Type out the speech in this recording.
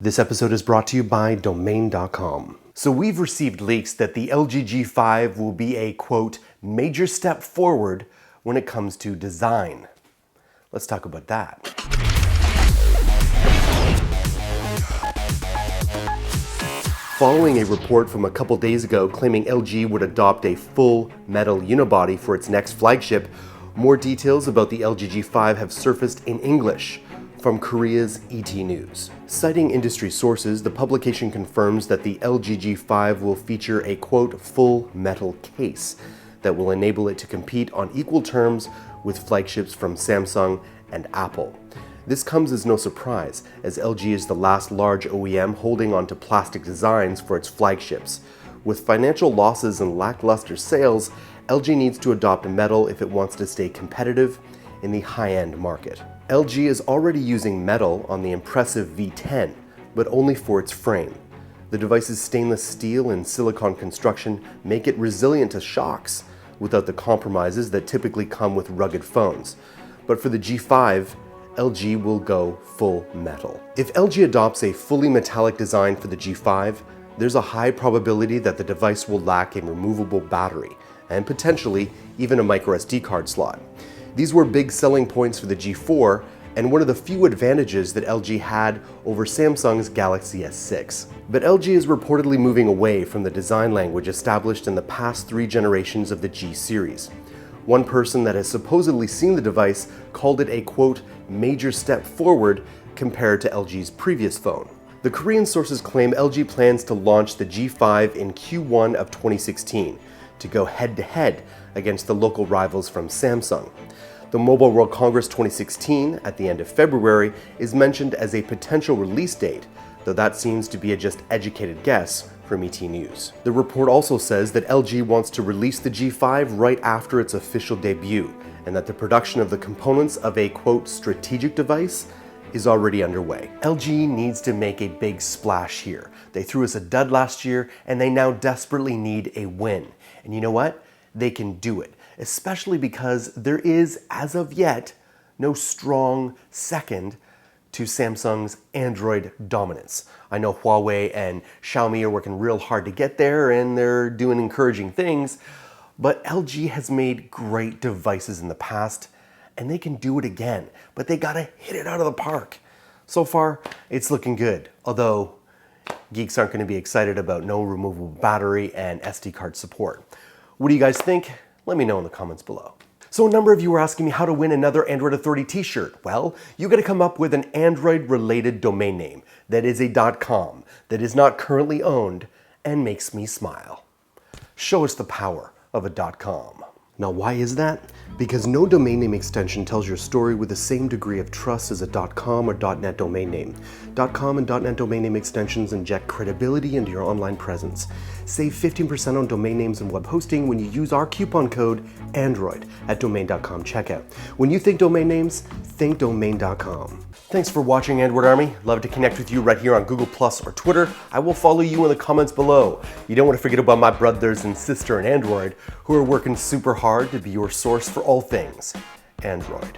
This episode is brought to you by Domain.com. So we've received leaks that the LG G5 will be a, quote, major step forward when it comes to design. Let's talk about that. Following a report from a couple days ago claiming LG would adopt a full metal unibody for its next flagship, more details about the LG G5 have surfaced in English from Korea's ET News. Citing industry sources, the publication confirms that the LG G5 will feature a, quote, full metal case that will enable it to compete on equal terms with flagships from Samsung and Apple. This comes as no surprise, as LG is the last large OEM holding onto plastic designs for its flagships. With financial losses and lackluster sales, LG needs to adopt metal if it wants to stay competitive in the high-end market. LG is already using metal on the impressive V10, but only for its frame. The device's stainless steel and silicone construction make it resilient to shocks, without the compromises that typically come with rugged phones. But for the G5, LG will go full metal. If LG adopts a fully metallic design for the G5, there's a high probability that the device will lack a removable battery, and potentially even a microSD card slot. These were big selling points for the G4, and one of the few advantages that LG had over Samsung's Galaxy S6. But LG is reportedly moving away from the design language established in the past 3 generations of the G series. One person that has supposedly seen the device called it a, quote, major step forward compared to LG's previous phone. The Korean sources claim LG plans to launch the G5 in Q1 of 2016 to go head-to-head against the local rivals from Samsung. The Mobile World Congress 2016, at the end of February, is mentioned as a potential release date, though that seems to be a just educated guess from ET News. The report also says that LG wants to release the G5 right after its official debut, and that the production of the components of a, quote, strategic device is already underway. LG needs to make a big splash here. They threw us a dud last year, and they now desperately need a win. And you know what? They can do it, especially because there is, as of yet, no strong second to Samsung's Android dominance. I know Huawei and Xiaomi are working real hard to get there, and they're doing encouraging things, but LG has made great devices in the past, and they can do it again, but they gotta hit it out of the park. So far, it's looking good, although geeks aren't gonna be excited about no removable battery and SD card support. What do you guys think? Let me know in the comments below. So a number of you are asking me how to win another Android Authority t-shirt. Well, you gotta come up with an Android-related domain name that is a .com, that is not currently owned, and makes me smile. Show us the power of a .com. Now, why is that? Because no domain name extension tells your story with the same degree of trust as a .com or .net domain name. .com and .net domain name extensions inject credibility into your online presence. Save 15% on domain names and web hosting when you use our coupon code ANDROID at domain.com checkout. When you think domain names, think domain.com. Thanks for watching, Android Army. Love to connect with you right here on Google Plus or Twitter. I will follow you in the comments below. You don't want to forget about my brothers and sister in Android who are working super hard to be your source for all things Android.